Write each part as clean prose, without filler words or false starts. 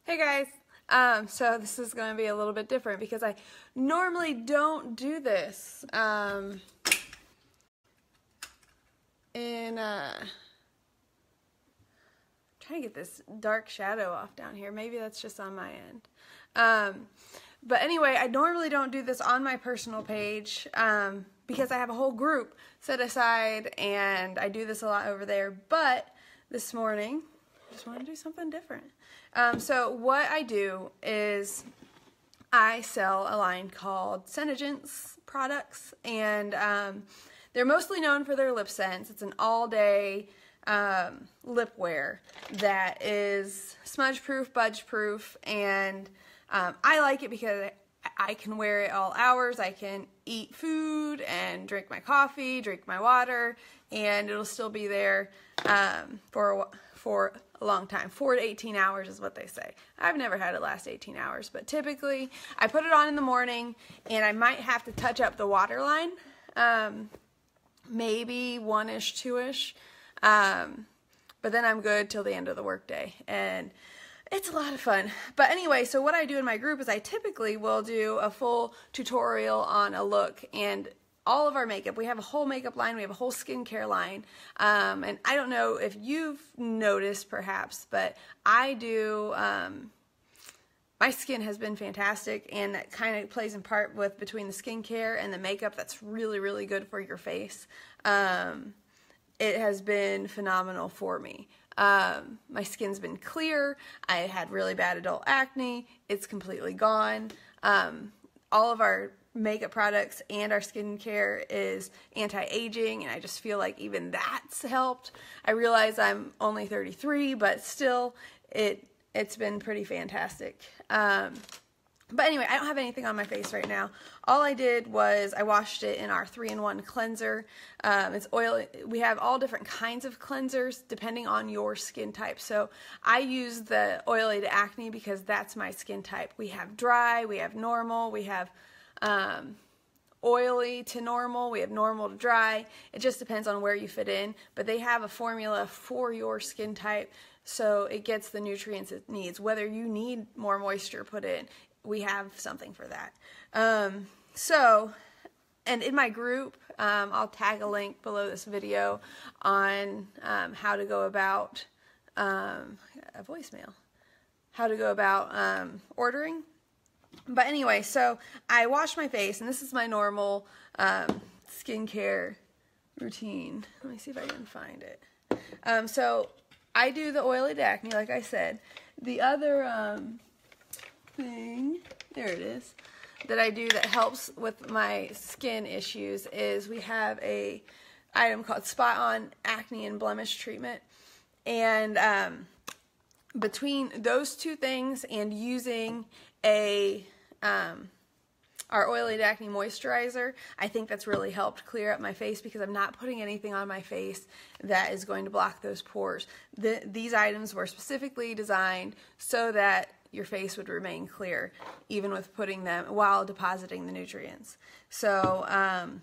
Hey guys, so this is going to be a little bit different because I normally don't do this. Trying to get this dark shadow off down here. Maybe that's just on my end. But anyway, I normally don't do this on my personal page because I have a whole group set aside and I do this a lot over there. But this morning, I just want to do something different. So what I do is I sell a line called Senegence products, and they're mostly known for their lip scents. It's an all-day lip wear that is smudge-proof, budge-proof, and I like it because I can wear it all hours. I can eat food and drink my coffee, drink my water, and it'll still be there for a long time. 4 to 18 hours is what they say. I've never had it last 18 hours, but typically I put it on in the morning and I might have to touch up the waterline, maybe 1-ish, 2-ish, but then I'm good till the end of the workday, and it's a lot of fun. But anyway, so what I do in my group is I typically will do a full tutorial on a look, and all of our makeup. We have a whole makeup line. We have a whole skincare line. And I don't know if you've noticed perhaps, but I do, my skin has been fantastic, and that kind of plays in part with between the skincare and the makeup. That's really, really good for your face. It has been phenomenal for me. My skin's been clear. I had really bad adult acne. It's completely gone. All of our makeup products and our skincare is anti-aging, and I just feel like even that's helped. I realize I'm only 33, but still it's been pretty fantastic. But anyway, I don't have anything on my face right now. All I did was I washed it in our 3-in-1 cleanser. It's oil. We have all different kinds of cleansers depending on your skin type. So I use the oily to acne because that's my skin type. We have dry, we have normal, we have oily to normal, we have normal to dry. It just depends on where you fit in, but they have a formula for your skin type so it gets the nutrients it needs. Whether you need more moisture put in, we have something for that. And in my group, I'll tag a link below this video on how to go about a voicemail, how to go about ordering. But anyway, so I wash my face, and this is my normal skincare routine. Let me see if I can find it. So I do the oily to acne, like I said. The other thing, there it is, that I do that helps with my skin issues is we have a item called Spot On Acne and Blemish Treatment. And between those two things and using our oily to acne moisturizer, I think that's really helped clear up my face because I'm not putting anything on my face that is going to block those pores. These items were specifically designed so that your face would remain clear even with putting them while depositing the nutrients. So and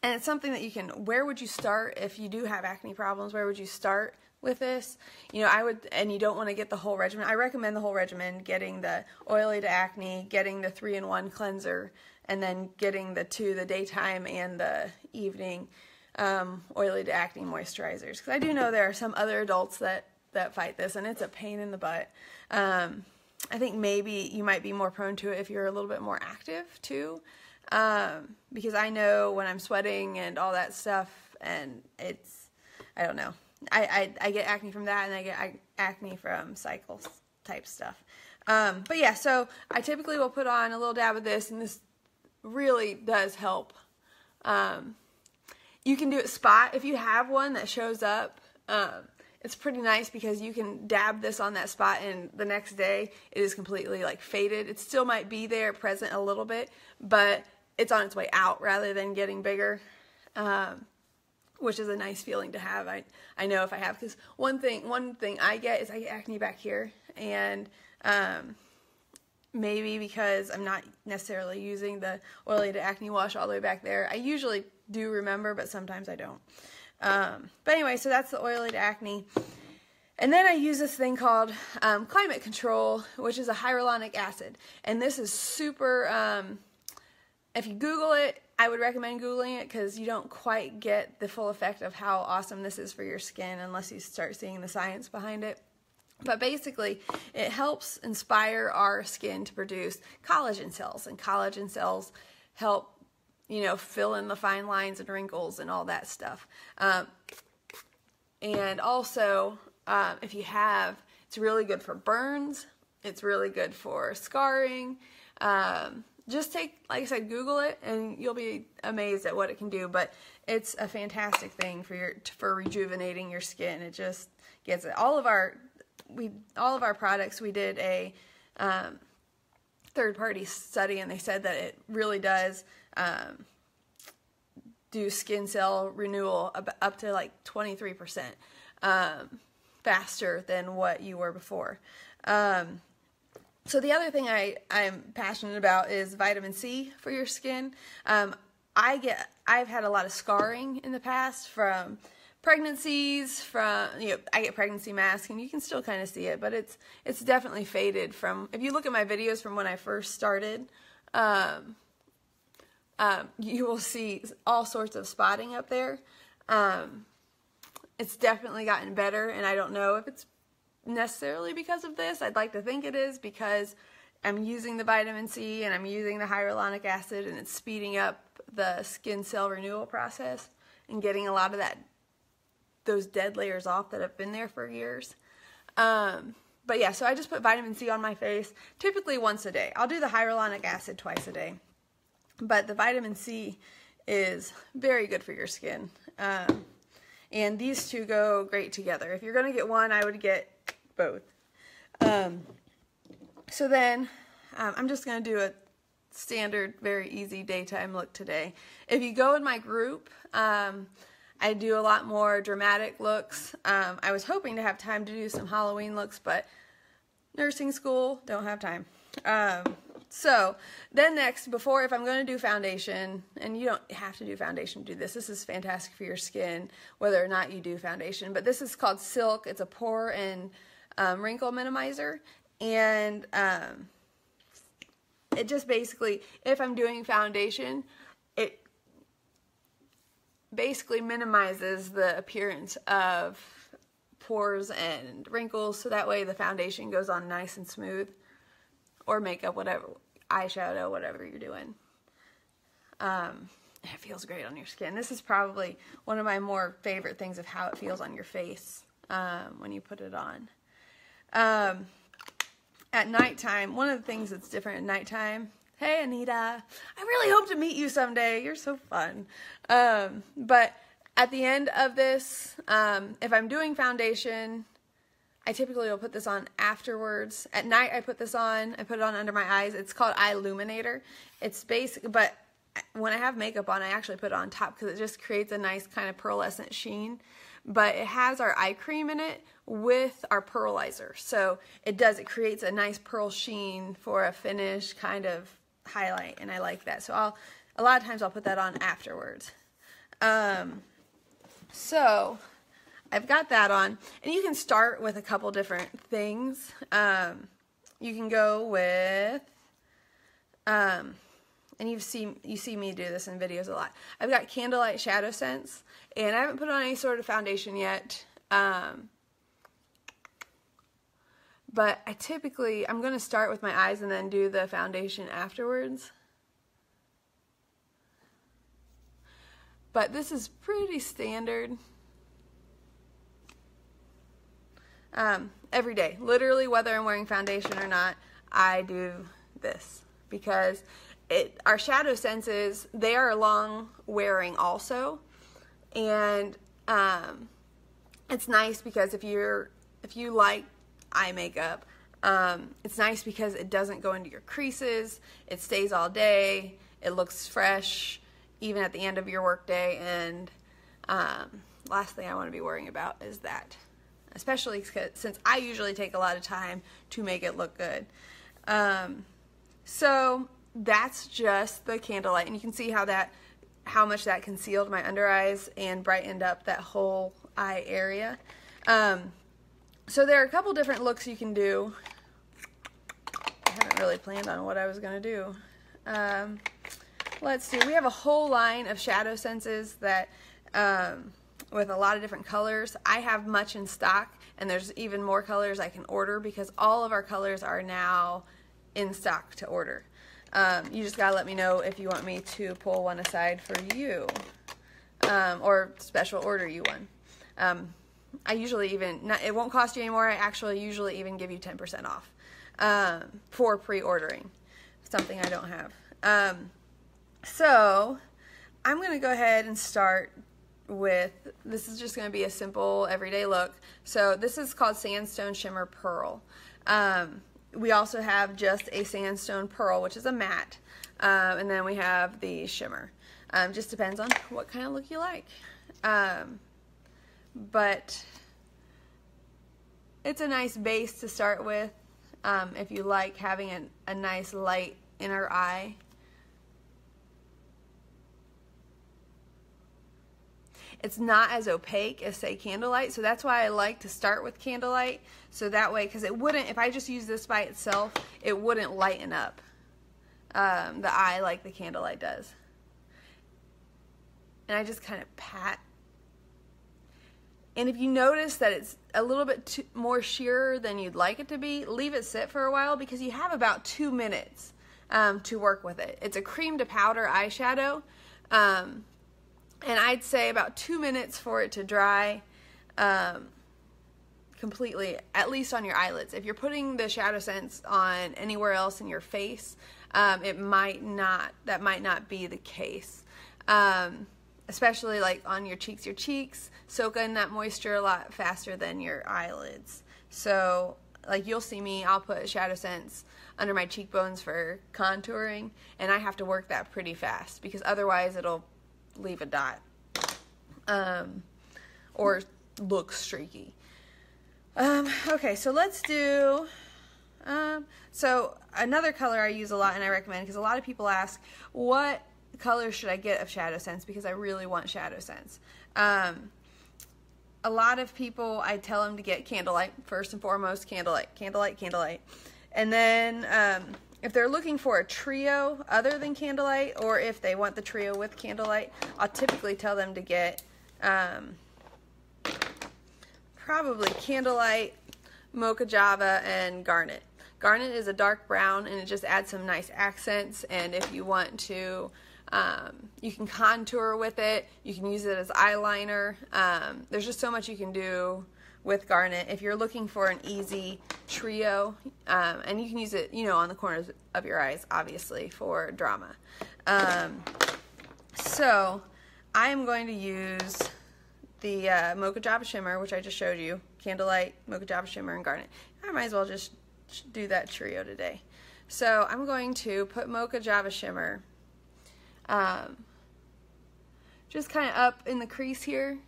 it's something that you can, where would you start if you do have acne problems? Where would you start with this? You know, I would, and you don't want to get the whole regimen. I recommend the whole regimen, getting the oily to acne, getting the 3-in-1 cleanser, and then getting the daytime and the evening oily to acne moisturizers. Because I do know there are some other adults that fight this, and it's a pain in the butt. I think maybe you might be more prone to it if you're a little bit more active too, because I know when I'm sweating and all that stuff, and it's, I don't know. I get acne from that, and I get acne from cycles type stuff. But yeah, so I typically will put on a little dab of this, and this really does help. You can do it spot. If you have one that shows up, it's pretty nice because you can dab this on that spot, and the next day it is completely like faded. It still might be there present a little bit, but it's on its way out rather than getting bigger. Which is a nice feeling to have. I know if I have, because one thing I get acne back here, and maybe because I'm not necessarily using the oily to acne wash all the way back there. I usually do remember, but sometimes I don't. But anyway, so that's the oily to acne. And then I use this thing called Climate Control, which is a hyaluronic acid. And this is super, if you Google it, I would recommend Googling it because you don't quite get the full effect of how awesome this is for your skin unless you start seeing the science behind it. But basically, it helps inspire our skin to produce collagen cells. And collagen cells help, fill in the fine lines and wrinkles and all that stuff. And also, if you have, it's really good for burns. It's really good for scarring. Just like I said, Google it, and you'll be amazed at what it can do. But it's a fantastic thing for rejuvenating your skin. It just gets it. All of our products, we did a third-party study, and they said that it really does do skin cell renewal up to like 23% faster than what you were before. So the other thing I'm passionate about is vitamin C for your skin. I've had a lot of scarring in the past from pregnancies, I get pregnancy masks, and you can still kind of see it, but it's definitely faded from, if you look at my videos from when I first started, you will see all sorts of spotting up there. It's definitely gotten better, and I don't know if it's necessarily because of this. I'd like to think it is because I'm using the vitamin C and I'm using the hyaluronic acid, and it's speeding up the skin cell renewal process and getting a lot of those dead layers off that have been there for years. But yeah, so I just put vitamin C on my face typically once a day. I'll do the hyaluronic acid twice a day, but the vitamin C is very good for your skin. And these two go great together. If you're going to get one, I would get both. So then I'm just going to do a standard, very easy daytime look today. If you go in my group, I do a lot more dramatic looks. I was hoping to have time to do some Halloween looks, but nursing school, don't have time. So then next, if I'm going to do foundation, and you don't have to do foundation to do this. This is fantastic for your skin, whether or not you do foundation. But this is called Silk. It's a pore and wrinkle minimizer. And it just basically, if I'm doing foundation, it basically minimizes the appearance of pores and wrinkles, so that way the foundation goes on nice and smooth, or makeup, whatever, eyeshadow, whatever you're doing. It feels great on your skin. This is probably one of my more favorite things of how it feels on your face when you put it on. At nighttime, one of the things that's different at nighttime, hey Anita, I really hope to meet you someday. You're so fun. But at the end of this, if I'm doing foundation, I typically will put this on afterwards. At night, I put this on. I put it on under my eyes. It's called Eye Illuminator. It's basic, but when I have makeup on, I actually put it on top because it just creates a nice kind of pearlescent sheen. But it has our eye cream in it with our pearlizer. So it creates a nice pearl sheen for a finish kind of highlight, and I like that. So a lot of times I'll put that on afterwards. So I've got that on, and you can start with a couple different things. You can go with, and you see me do this in videos a lot. I've got Candlelight Shadow Scents, and I haven't put on any sort of foundation yet. But I'm going to start with my eyes and then do the foundation afterwards. But this is pretty standard. Every day, literally, whether I'm wearing foundation or not, I do this because our shadow senses, they are long wearing also, and it's nice because if you like eye makeup, it's nice because it doesn't go into your creases, it stays all day, it looks fresh even at the end of your work day, and last thing I want to be worrying about is that, especially since I usually take a lot of time to make it look good. So that's just the candlelight, and you can see how much that concealed my under eyes and brightened up that whole eye area. So there are a couple different looks you can do. I haven't really planned on what I was going to do. Let's see. We have a whole line of shadow senses that with a lot of different colors. I have much in stock, and there's even more colors I can order because all of our colors are now in stock to order. You just gotta let me know if you want me to pull one aside for you, or special order you one. I usually even, it won't cost you anymore. I actually usually even give you 10% off for pre-ordering, something I don't have. So I'm going to go ahead and start with, this is just going to be a simple everyday look. So this is called Sandstone Shimmer Pearl. We also have just a Sandstone Pearl, which is a matte, and then we have the shimmer. Just depends on what kind of look you like. But it's a nice base to start with if you like having a nice light inner eye. It's not as opaque as, say, candlelight, so that's why I like to start with candlelight, so that way, because it wouldn't, if I just use this by itself, it wouldn't lighten up the eye like the candlelight does. And I just kind of pat. And if you notice that it's a little bit more sheerer than you'd like it to be, leave it sit for a while because you have about 2 minutes to work with it. It's a cream to powder eyeshadow, and I'd say about 2 minutes for it to dry completely, at least on your eyelids. If you're putting the shadow sense on anywhere else in your face, that might not be the case. Especially like on your cheeks soak in that moisture a lot faster than your eyelids. So like you'll see me, I'll put shadow sense under my cheekbones for contouring, and I have to work that pretty fast because otherwise it'll leave a dot or look streaky. Okay, so let's do so another color I use a lot and I recommend, because a lot of people ask what color should I get of shadow sense because I really want shadow sense. A lot of people, I tell them to get candlelight, first and foremost, candlelight. And then if they're looking for a trio other than candlelight, or if they want the trio with candlelight, I'll typically tell them to get probably candlelight, mocha java, and garnet. Garnet is a dark brown and it just adds some nice accents, and if you want to, you can contour with it, you can use it as eyeliner. There's just so much you can do with garnet if you're looking for an easy trio, and you can use it, you know, on the corners of your eyes, obviously, for drama. So I'm going to use the Mocha Java Shimmer, which I just showed you, candlelight, Mocha Java Shimmer, and garnet. I might as well just do that trio today. So I'm going to put Mocha Java Shimmer just kind of up in the crease here.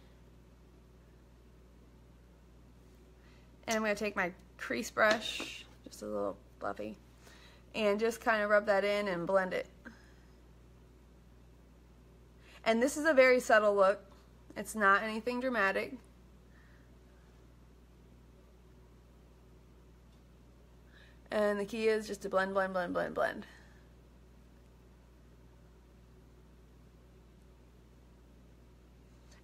And I'm going to take my crease brush, just a little fluffy, and just kind of rub that in and blend it. And this is a very subtle look. It's not anything dramatic. And the key is just to blend, blend, blend, blend, blend.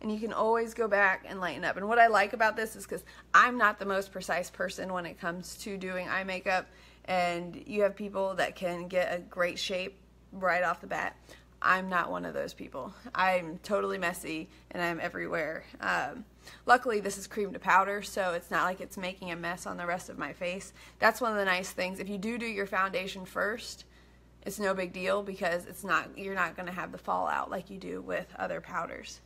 And you can always go back and lighten up. And what I like about this is because I'm not the most precise person when it comes to doing eye makeup, and you have people that can get a great shape right off the bat. I'm not one of those people. I'm totally messy and I'm everywhere. Luckily this is cream to powder, so it's not like it's making a mess on the rest of my face. That's one of the nice things. If you do your foundation first, it's no big deal because you're not going to have the fallout like you do with other powders.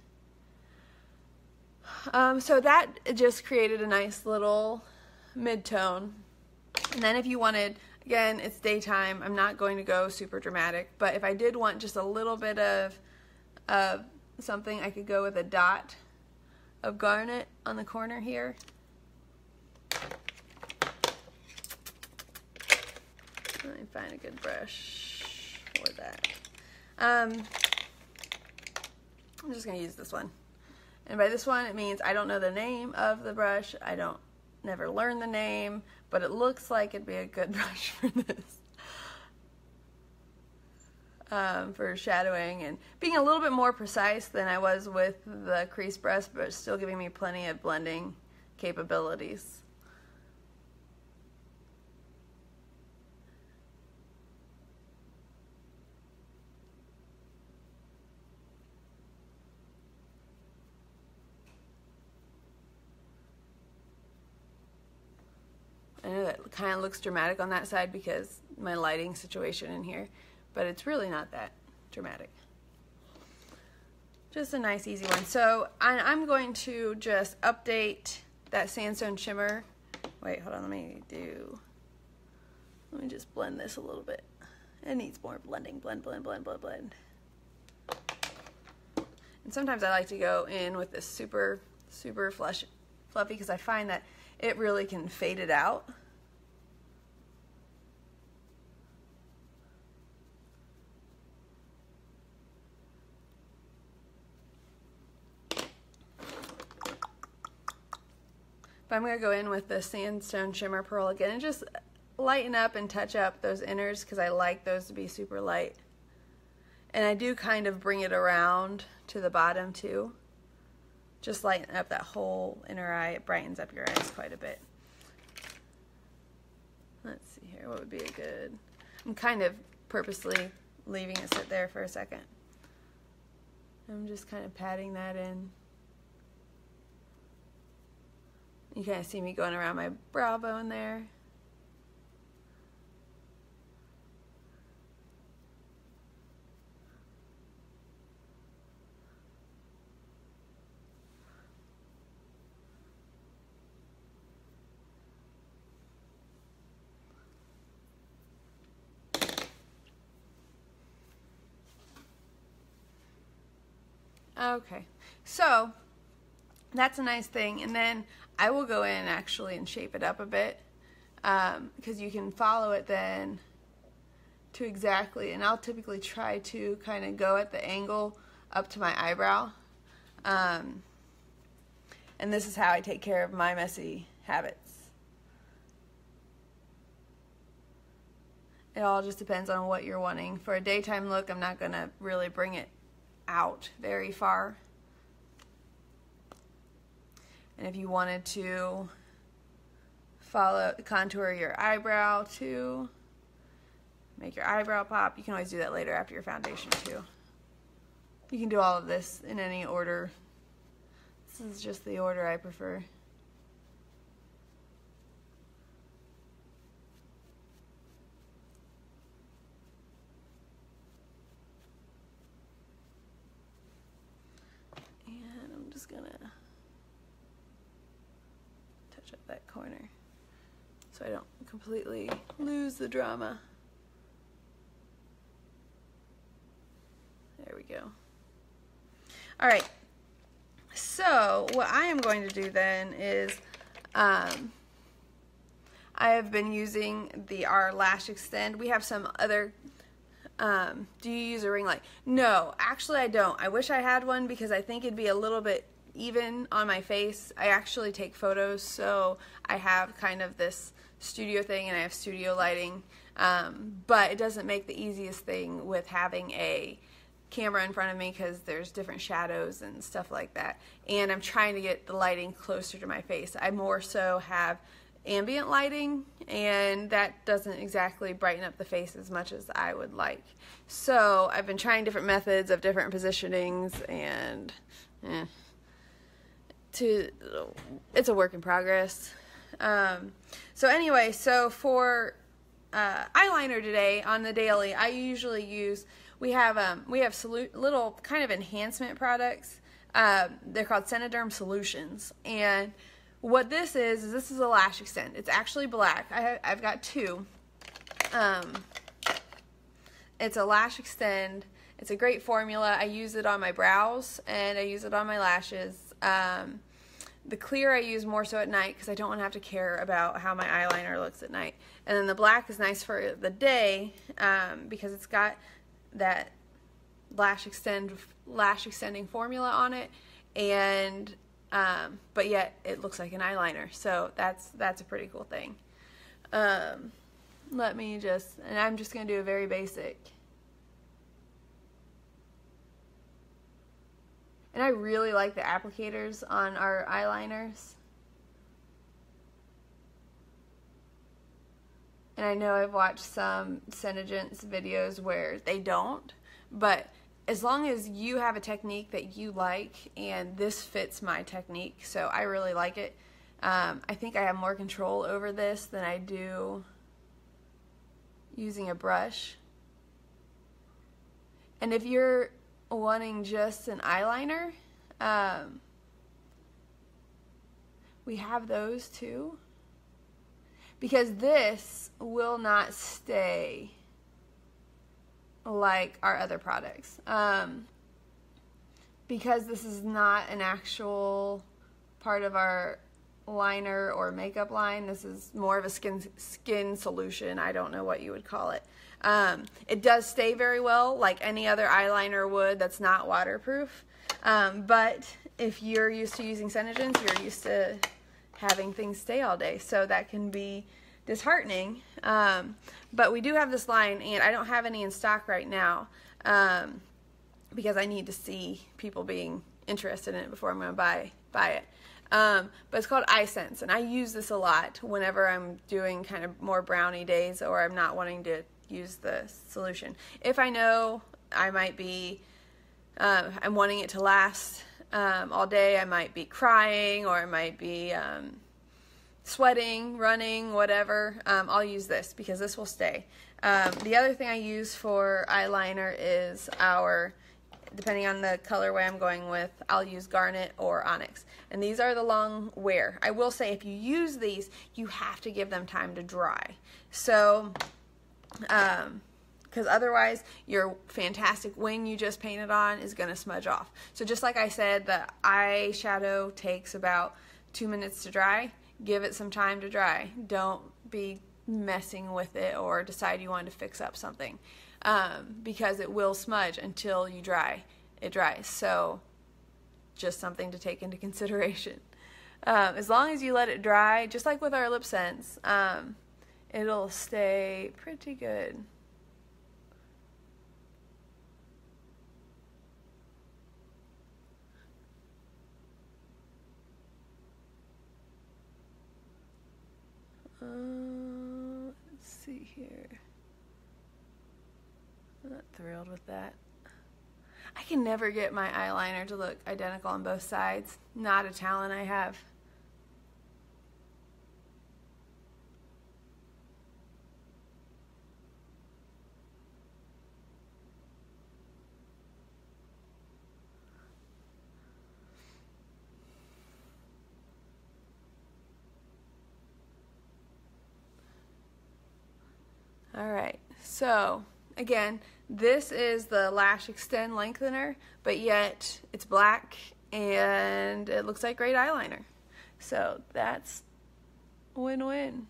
So that just created a nice little mid-tone. And then if you wanted, again, it's daytime, I'm not going to go super dramatic, but if I did want just a little bit of something, I could go with a dot of garnet on the corner here. Let me find a good brush for that. I'm just going to use this one. And by this one, it means I don't know the name of the brush. I don't never learned the name, but it looks like it'd be a good brush for this. For shadowing and being a little bit more precise than I was with the crease brush, but still giving me plenty of blending capabilities. I know that kind of looks dramatic on that side because my lighting situation in here, but it's really not that dramatic. Just a nice easy one. So I'm going to just update that sandstone shimmer. Wait, hold on, let me just blend this a little bit. It needs more blending. Blend, blend, blend, blend, blend. And sometimes I like to go in with this super fluffy because I find that it really can fade it out. But I'm going to go in with the Sandstone Shimmer Pearl again and just lighten up and touch up those inners because I like those to be super light. And I do kind of bring it around to the bottom too. Just lighten up that whole inner eye. It brightens up your eyes quite a bit. Let's see here. What would be a good... I'm kind of purposely leaving it sit there for a second. I'm just kind of patting that in. You kind of see me going around my brow bone there. Okay, so that's a nice thing, and then I will go in actually and shape it up a bit because you can follow it then to exactly, and I'll typically try to kind of go at the angle up to my eyebrow, and this is how I take care of my messy habits. It all just depends on what you're wanting. For a daytime look, I'm not going to really bring it out very far. And if you wanted to contour your eyebrow too, make your eyebrow pop, you can always do that later after your foundation too. You can do all of this in any order. This is just the order I prefer. And I'm just gonna touch up that corner so I don't completely lose the drama. There we go. All right, so what I am going to do then is I have been using our Lash Extend. We have some other, do you use a ring light? No, actually I don't. I wish I had one because I think it'd be a little bit even on my face. I actually take photos, so I have kind of this studio thing and I have studio lighting, but it doesn't make the easiest thing with having a camera in front of me because there's different shadows and stuff like that, and I'm trying to get the lighting closer to my face. I more so have ambient lighting, and that doesn't exactly brighten up the face as much as I would like. So I've been trying different methods of different positionings, and it's a work in progress. So anyway, so for eyeliner today on the daily, I usually use, we have little kind of enhancement products. They're called Senegence Solutions, and what this is this is a lash extend. It's actually black. I've got two. It's a lash extend. It's a great formula. I use it on my brows and I use it on my lashes. The clear I use more so at night because I don't want to have to care about how my eyeliner looks at night. And then the black is nice for the day because it's got that lash extending formula on it, and but yet it looks like an eyeliner. So that's a pretty cool thing. Let me just, and I'm just going to do a very basic. And I really like the applicators on our eyeliners. And I know I've watched some Senegence videos where they don't, but as long as you have a technique that you like, and this fits my technique, so I really like it. I think I have more control over this than I do using a brush. And if you're wanting just an eyeliner, we have those too, because this will not stay like our other products, because this is not an actual part of our liner or makeup line. This is more of a skin solution. I don't know what you would call it. It does stay very well like any other eyeliner would that's not waterproof, but if you're used to using Senegence, you're used to having things stay all day, so that can be disheartening. But we do have this line, and I don't have any in stock right now, because I need to see people being interested in it before I'm going to buy it. But it's called iSense, and I use this a lot whenever I'm doing kind of more brownie days, or I'm not wanting to use the solution. If I know I might be, I'm wanting it to last all day, I might be crying, or I might be sweating, running, whatever, I'll use this because this will stay. The other thing I use for eyeliner is depending on the colorway I'm going with, I'll use Garnet or Onyx. And these are the long wear. I will say if you use these, you have to give them time to dry. So, because otherwise your fantastic wing you just painted on is going to smudge off. So just like I said, the eyeshadow takes about 2 minutes to dry. Give it some time to dry. Don't be messing with it or decide you want to fix up something, because it will smudge until it dries. So just something to take into consideration. As long as you let it dry, just like with our lip scents, it'll stay pretty good. Let's see here. I'm not thrilled with that. I can never get my eyeliner to look identical on both sides. Not a talent I have. Alright, so again, this is the Lash Extend Lengthener, but yet it's black and it looks like great eyeliner. So that's win-win.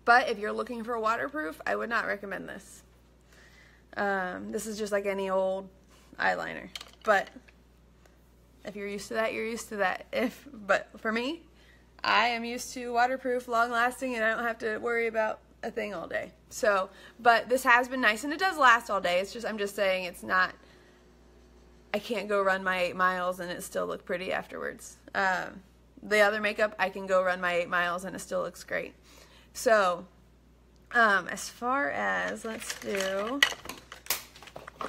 But if you're looking for waterproof, I would not recommend this. This is just like any old eyeliner. But if you're used to that, you're used to that. But for me, I am used to waterproof, long-lasting, and I don't have to worry about a thing all day. So, but this has been nice, and it does last all day. It's just, I'm just saying it's not, I can't go run my 8 miles and it still look pretty afterwards. The other makeup, I can go run my 8 miles and it still looks great. So, as far as, let's do, I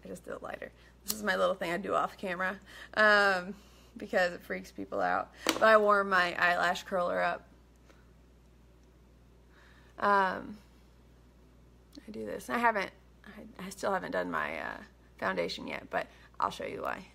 just did it lighter. This is my little thing I do off camera. Because it freaks people out. But I warm my eyelash curler up. I do this. I still haven't done my foundation yet, but I'll show you why.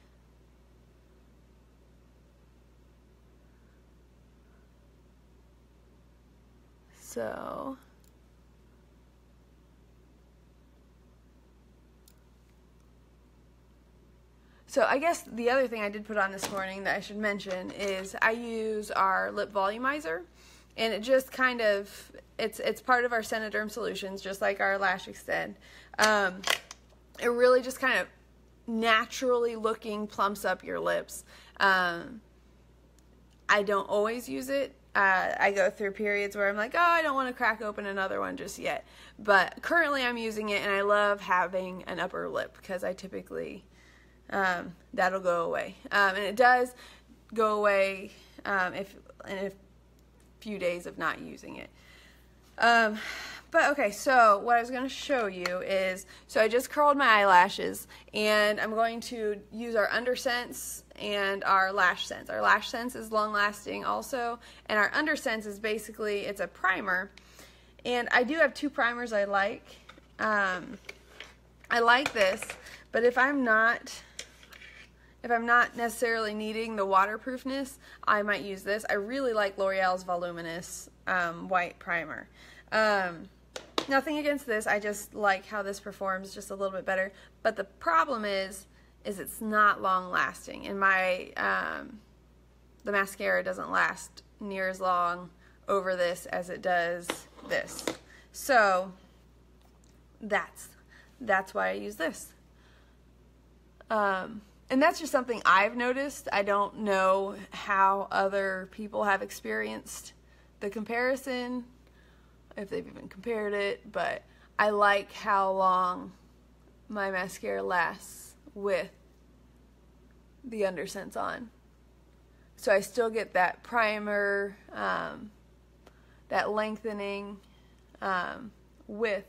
So I guess the other thing I did put on this morning that I should mention is I use our lip volumizer, and it just kind of, it's part of our Senederm solutions, just like our Lash Extend. it really just kind of naturally looking plumps up your lips. I don't always use it. I go through periods where I'm like, oh, I don't want to crack open another one just yet. But currently I'm using it, and I love having an upper lip because I typically, that'll go away. And it does go away if in a few days of not using it. But okay, so what I was going to show you is, so I just curled my eyelashes, and I'm going to use our Undersense and our Lash Sense. Our Lash Sense is long lasting also, and our Undersense is basically, it's a primer, and I do have two primers I like. I like this, but if I'm not necessarily needing the waterproofness, I might use this. I really like L'Oreal's Voluminous white primer. Nothing against this, I just like how this performs just a little bit better. But the problem is it's not long lasting, and my the mascara doesn't last near as long over this as it does this. So that's why I use this. And that's just something I've noticed. I don't know how other people have experienced the comparison, if they've even compared it, but I like how long my mascara lasts with the Undersense on. So I still get that primer, that lengthening with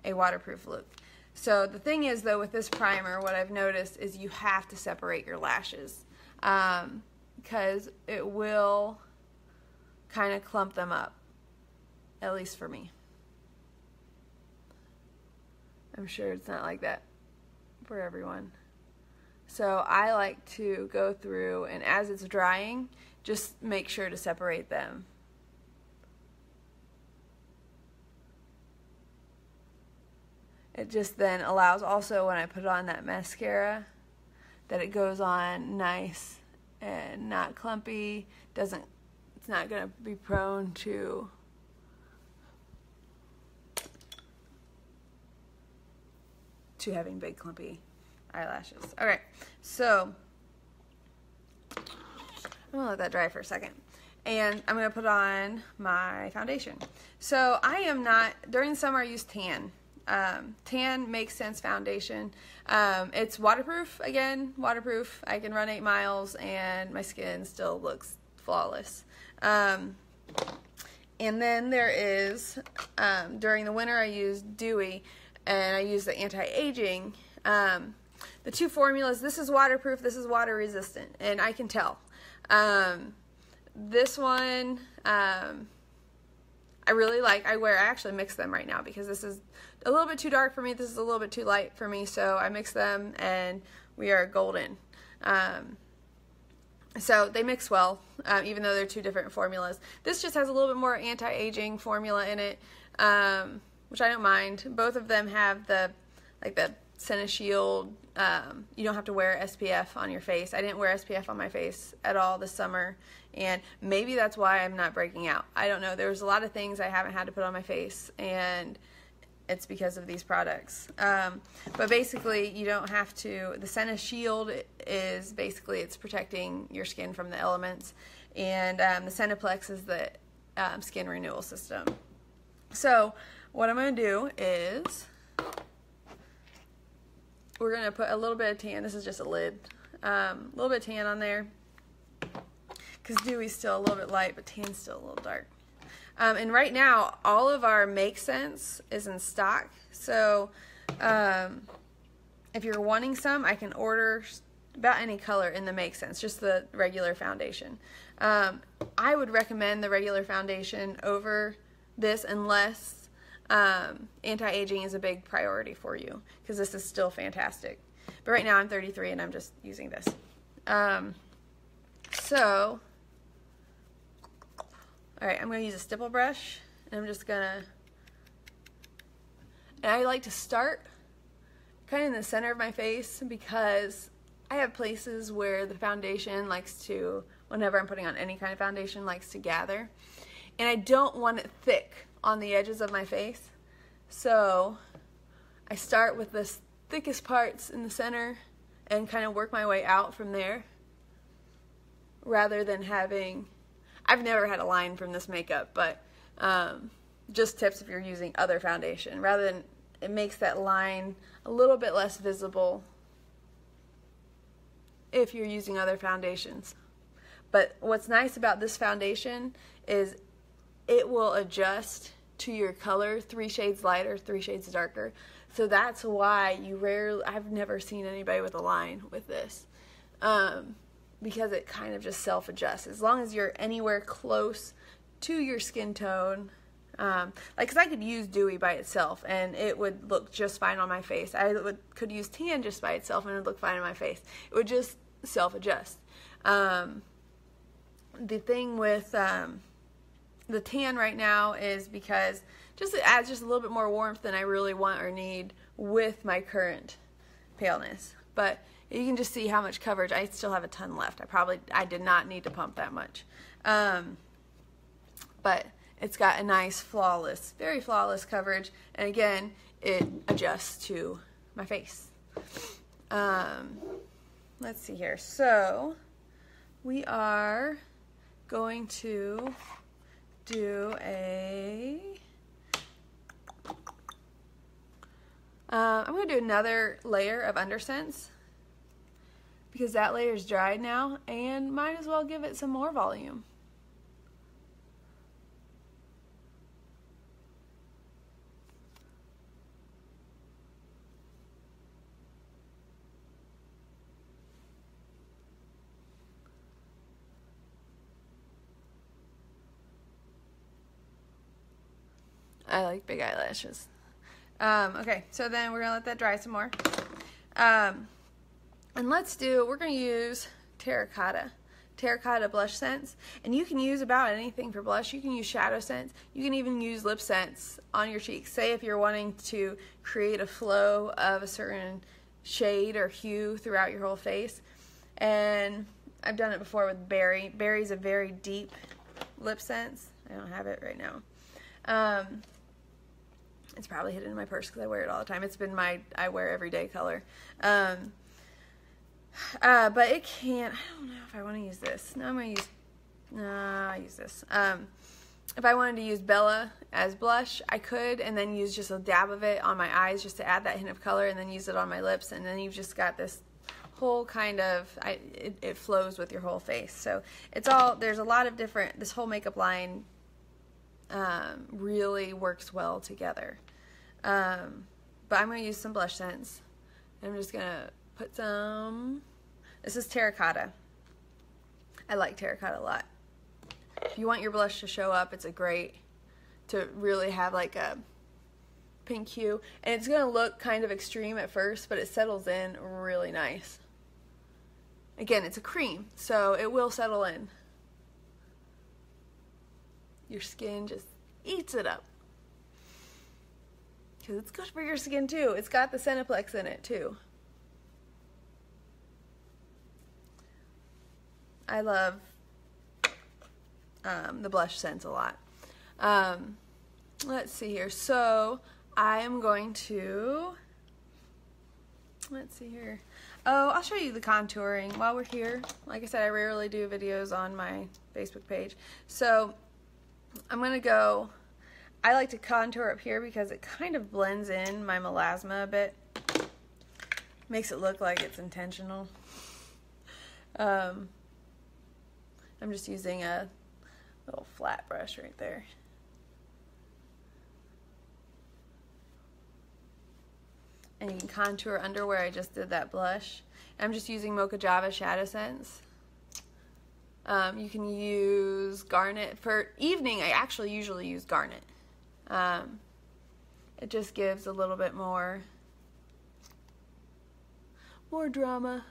a waterproof look. So the thing is, though, with this primer, what I've noticed is you have to separate your lashes because it will kind of clump them up. At least for me. I'm sure it's not like that for everyone. So I like to go through, and as it's drying, just make sure to separate them. It just then allows also, when I put on that mascara, that it goes on nice and not clumpy. It's not going to be prone to having big clumpy eyelashes. Okay, so I'm gonna let that dry for a second, and I'm gonna put on my foundation. So I am not, during the summer I use Tan. Tan Makes Sense foundation. It's waterproof, again, waterproof. I can run 8 miles and my skin still looks flawless. And then there is, during the winter I use Dewy, and I use the anti-aging. The two formulas, this is waterproof, this is water resistant, and I can tell. This one, I really like. I actually mix them right now because this is a little bit too dark for me, this is a little bit too light for me, so I mix them and we are golden. So they mix well, even though they're two different formulas. This just has a little bit more anti-aging formula in it, which I don't mind. Both of them have the Senegence. You don't have to wear SPF on your face. I didn't wear SPF on my face at all this summer, and maybe that's why I'm not breaking out. I don't know. There's a lot of things I haven't had to put on my face, and it's because of these products. But basically, you don't have to. The Senegence is basically, it's protecting your skin from the elements, and the Seneplex is the skin renewal system. So what I'm going to do is we're going to put a little bit of tan. This is just a lid. A little bit of tan on there because Dewy's still a little bit light, but tan's still a little dark. And right now, all of our Make Sense is in stock. So if you're wanting some, I can order about any color in the Make Sense, just the regular foundation. I would recommend the regular foundation over this unless anti-aging is a big priority for you, because this is still fantastic. But right now I'm 33 and I'm just using this. So, alright, I'm going to use a stipple brush, and I'm just going to, and I like to start kind of in the center of my face because I have places where the foundation likes to, whenever I'm putting on any kind of foundation, likes to gather. And I don't want it thick on the edges of my face. So I start with this thickest parts in the center and kind of work my way out from there, rather than having, I've never had a line from this makeup, but just tips if you're using other foundation, rather than, it makes that line a little bit less visible if you're using other foundations. But what's nice about this foundation is it will adjust to your color, 3 shades lighter, 3 shades darker. So that's why I've never seen anybody with a line with this, because it kind of just self-adjusts. As long as you're anywhere close to your skin tone, because I could use dewy by itself and it would look just fine on my face. Could use tan just by itself and it would look fine on my face. It would just self-adjust. The thing with the tan right now is because it adds just a little bit more warmth than I really want or need with my current paleness. But you can just see how much coverage. I still have a ton left. I did not need to pump that much. But it's got a nice flawless, very flawless coverage. And again, it adjusts to my face. Let's see here. So we are going to do I'm going to do another layer of Undersense, because that layer is dried now and might as well give it some more volume. I like big eyelashes. Okay, so then we're going to let that dry some more. And we're going to use Terracotta blush scents. And you can use about anything for blush. You can use shadow scents. You can even use lip scents on your cheeks. Say if you're wanting to create a flow of a certain shade or hue throughout your whole face. And I've done it before with Berry. Berry's a very deep lip scent. I don't have it right now. It's probably hidden in my purse because I wear it all the time. It's been I wear everyday color. But it can't, I don't know if I want to use this. No, I'm going to use, I use this. If I wanted to use Bella as blush, I could, and then use just a dab of it on my eyes just to add that hint of color, and then use it on my lips, and then you've just got this whole kind of, it flows with your whole face. So it's all, there's a lot of different, this whole makeup line really works well together. But I'm going to use some blush scents. I'm just going to put some, this is Terracotta. I like Terracotta a lot. If you want your blush to show up, it's a great, to really have like a pink hue. And it's going to look kind of extreme at first, but it settles in really nice. Again, it's a cream, so it will settle in. Your skin just eats it up. Because it's good for your skin too. It's got the Seneplex in it too. I love the blush scents a lot. Let's see here. So I am going to, let's see here. Oh, I'll show you the contouring while we're here. Like I said, I rarely do videos on my Facebook page. So I'm going to go, I like to contour up here because it kind of blends in my melasma a bit. Makes it look like it's intentional. I'm just using a little flat brush right there. And you can contour under where I just did that blush. I'm just using Mocha Java Shadow Scents. You can use Garnet. For evening, I actually usually use Garnet. It just gives a little bit more drama.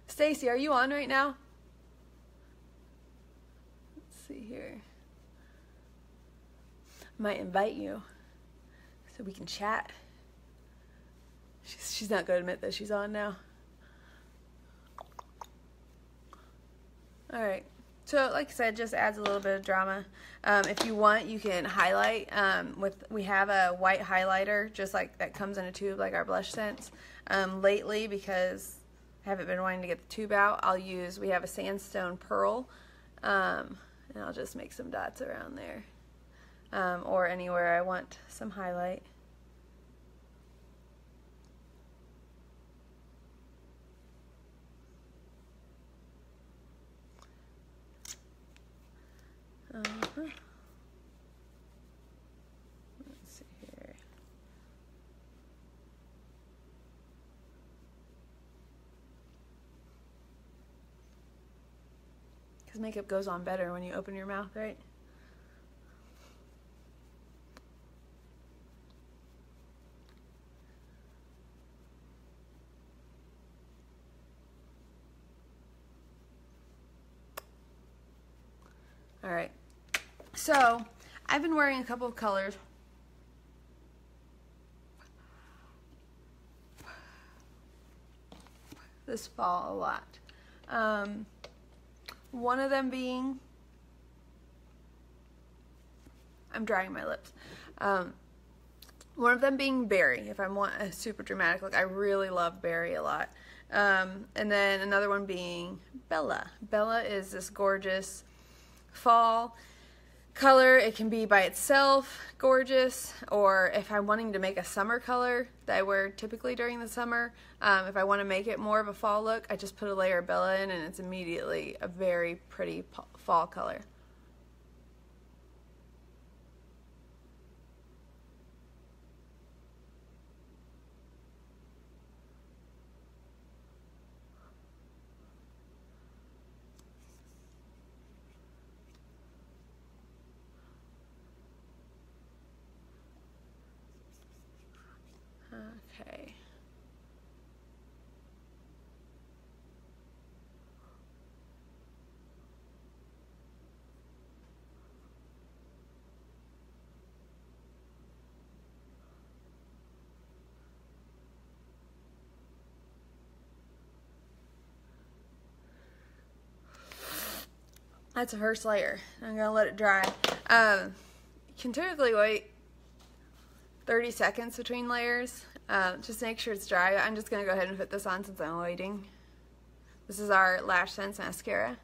Stacy, are you on right now? Let's see here. I might invite you so we can chat. She's not going to admit that she's on now. Alright, so like I said, just adds a little bit of drama. If you want, you can highlight we have a white highlighter just like that comes in a tube like our blush scents. Lately, because I haven't been wanting to get the tube out, we have a sandstone pearl, and I'll just make some dots around there, or anywhere I want some highlight. Let's see here. Because makeup goes on better when you open your mouth, right? All right. So, I've been wearing a couple of colors. This fall a lot. One of them being, I'm drying my lips. One of them being berry, if I want a super dramatic look. I really love berry a lot. And then another one being Bella. Bella is this gorgeous fall color. It can be by itself gorgeous, or if I'm wanting to make a summer color that I wear typically during the summer, if I want to make it more of a fall look, I just put a layer of Bella in and it's immediately a very pretty fall color. Okay. That's the first layer. I'm gonna let it dry. You can typically wait 30 seconds between layers. Just make sure it's dry. I'm just going to go ahead and put this on since I'm waiting. This is our Lash Sense mascara.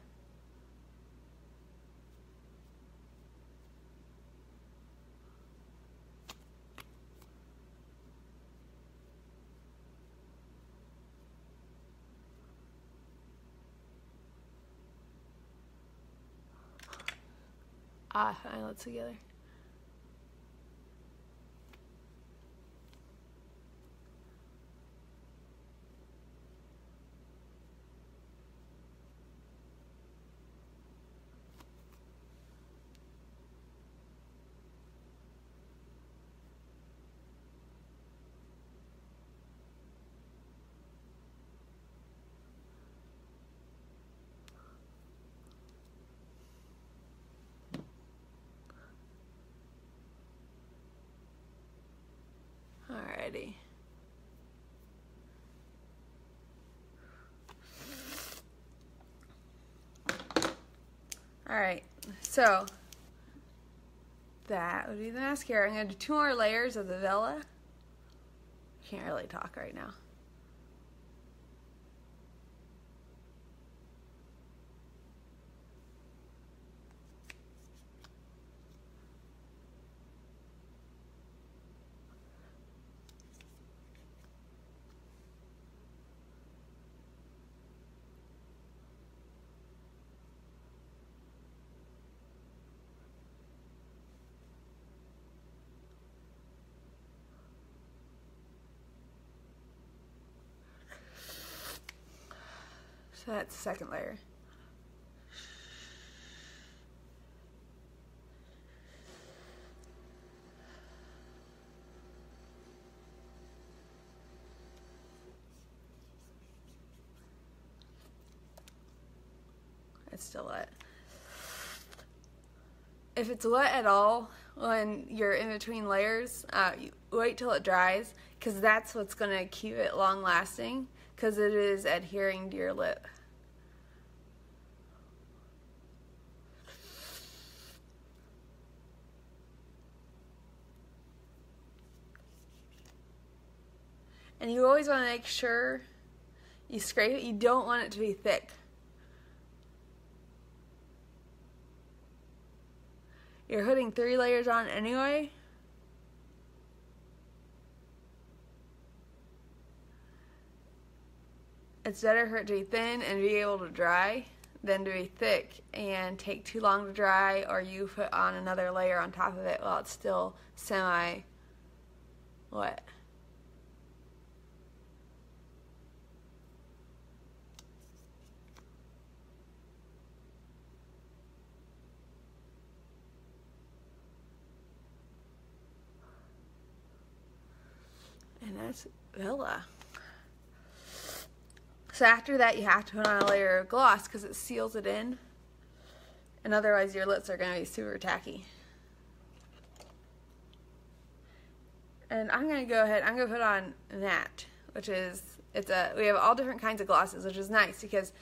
Eyelids together. Alrighty. Alright, so that would be the mascara. I'm going to do 2 more layers of the Vela. Can't really talk right now. So that's the second layer. It's still wet. If it's wet at all when you're in between layers, you wait till it dries, because that's what's going to keep it long lasting, because it is adhering to your lip. And you always want to make sure you scrape it. You don't want it to be thick. You're putting 3 layers on anyway. It's better for it to be thin and be able to dry than to be thick and take too long to dry, or you put on another layer on top of it while it's still semi-wet. And that's Villa. So after that, you have to put on a layer of gloss because it seals it in, and otherwise your lips are going to be super tacky. And I'm going to go ahead, I'm going to put on Matte, which is, we have all different kinds of glosses, which is nice because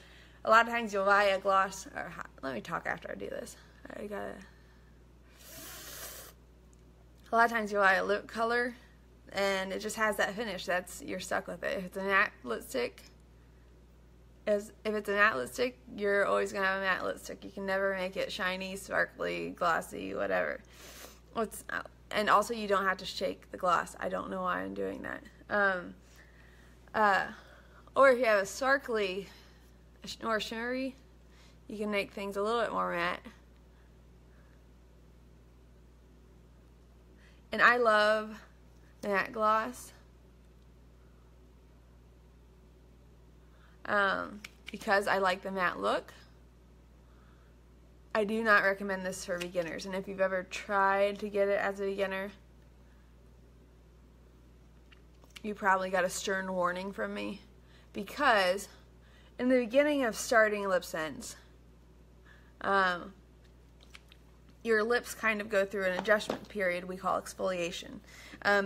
a lot of times you'll buy a gloss, or let me talk after I do this. A lot of times you'll buy a lip color and it just has that finish. You're stuck with it. If it's a matte lipstick, you're always going to have a matte lipstick. You can never make it shiny, sparkly, glossy, whatever. And also you don't have to shake the gloss. I don't know why I'm doing that. Or if you have a sparkly or shimmery, you can make things a little bit more matte. And I love matte gloss because I like the matte look. I do not recommend this for beginners, and if you've ever tried to get it as a beginner, you probably got a stern warning from me, because in the beginning of starting lip sense, your lips kind of go through an adjustment period we call exfoliation,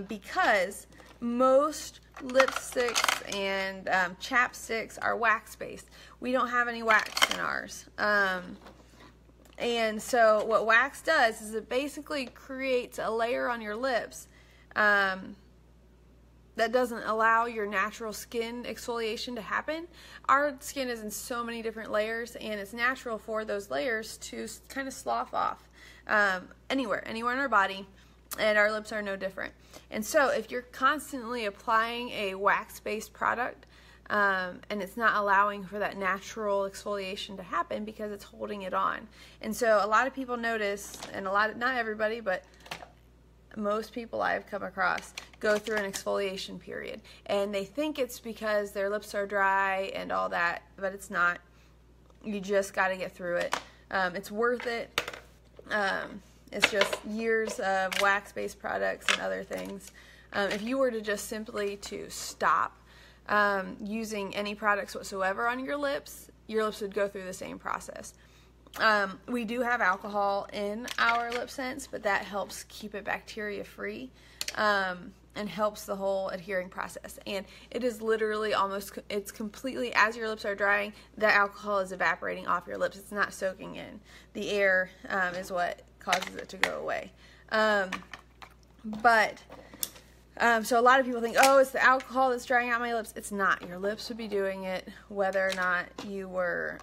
because most lipsticks and chapsticks are wax-based. We don't have any wax in ours. And so what wax does is it basically creates a layer on your lips that doesn't allow your natural skin exfoliation to happen. Our skin is in so many different layers, and it's natural for those layers to kind of slough off anywhere in our body, and our lips are no different. And so if you're constantly applying a wax-based product, and it's not allowing for that natural exfoliation to happen because it's holding it on. And so a lot of people notice, and not everybody, but most people I've come across go through an exfoliation period, and they think it's because their lips are dry and all that, but it's not. You just got to get through it. It's worth it. It's just years of wax-based products and other things. If you were to just simply to stop using any products whatsoever on your lips would go through the same process. We do have alcohol in our lip sense, but that helps keep it bacteria free and helps the whole adhering process. And it is literally it's completely, as your lips are drying, the alcohol is evaporating off your lips. It's not soaking in. The air is what causes it to go away. So a lot of people think, oh, it's the alcohol that's drying out my lips. It's not. Your lips would be doing it whether or not you were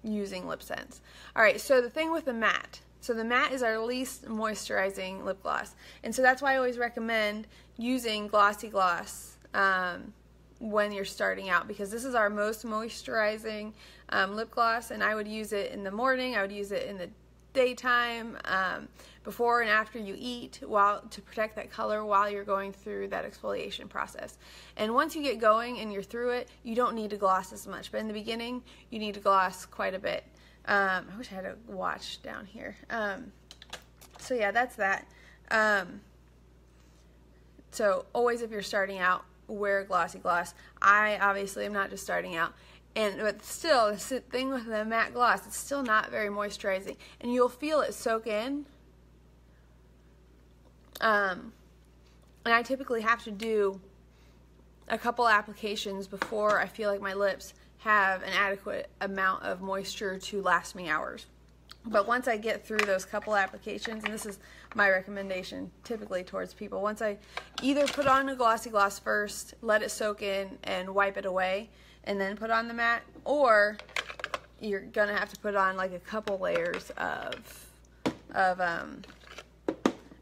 using lip sense. Alright, so the thing with the matte. So the matte is our least moisturizing lip gloss. And so that's why I always recommend using Glossy Gloss when you're starting out, because this is our most moisturizing lip gloss, and I would use it in the morning, I would use it in the daytime, before and after you eat, to protect that color while you're going through that exfoliation process. And once you get going and you're through it, you don't need to gloss as much, but in the beginning you need to gloss quite a bit. I wish I had a watch down here. So yeah, that's that. So always, if you're starting out, wear a glossy gloss. I obviously am not just starting out. But still, the thing with the matte gloss, it's still not very moisturizing, and you'll feel it soak in. And I typically have to do a couple applications before I feel like my lips have an adequate amount of moisture to last me hours. But once I get through those couple applications, and this is my recommendation typically towards people, once I either put on a glossy gloss first, let it soak in and wipe it away, and then put on the matte, or you're going to have to put on like a couple layers of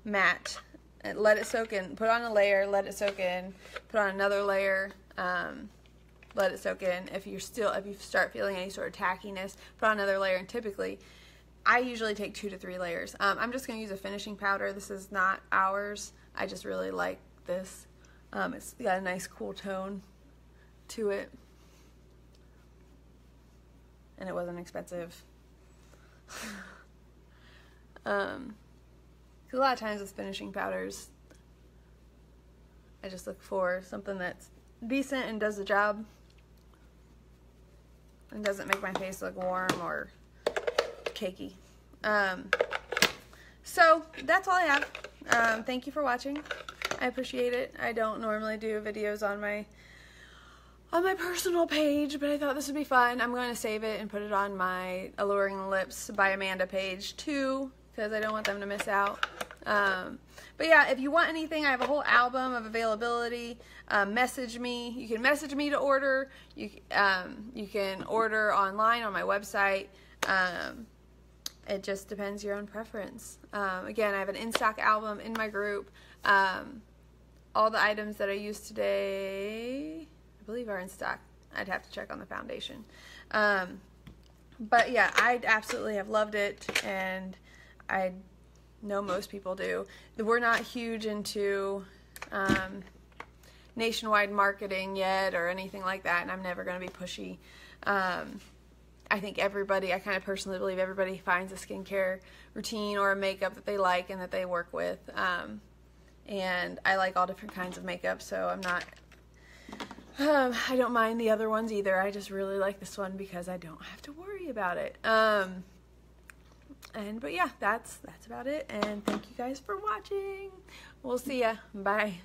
matte. And let it soak in, put on a layer, let it soak in, put on another layer, let it soak in. If you start feeling any sort of tackiness, put on another layer, and typically, I usually take 2 to 3 layers. I'm just going to use a finishing powder. This is not ours. I just really like this. It's got a nice cool tone to it. And it wasn't expensive. 'Cause a lot of times with finishing powders, I just look for something that's decent and does the job. And doesn't make my face look warm or cakey. So that's all I have. Thank you for watching. I appreciate it. I don't normally do videos on my personal page, but I thought this would be fun. I'm going to save it and put it on my Alluring Lips by Amanda page too, because I don't want them to miss out. But yeah, if you want anything, I have a whole album of availability. Message me. You can message me to order. You can order online on my website. It just depends your own preference. Again, I have an in-stock album in my group. All the items that I used today, I believe, are in stock. I'd have to check on the foundation. But yeah, I absolutely have loved it, and I know most people do. We're not huge into nationwide marketing yet or anything like that, and I'm never going to be pushy. I think I kind of personally believe everybody finds a skincare routine or a makeup that they like and that they work with. And I like all different kinds of makeup, so I'm not, I don't mind the other ones either. I just really like this one because I don't have to worry about it. But yeah, that's about it. And thank you guys for watching. We'll see ya. Bye.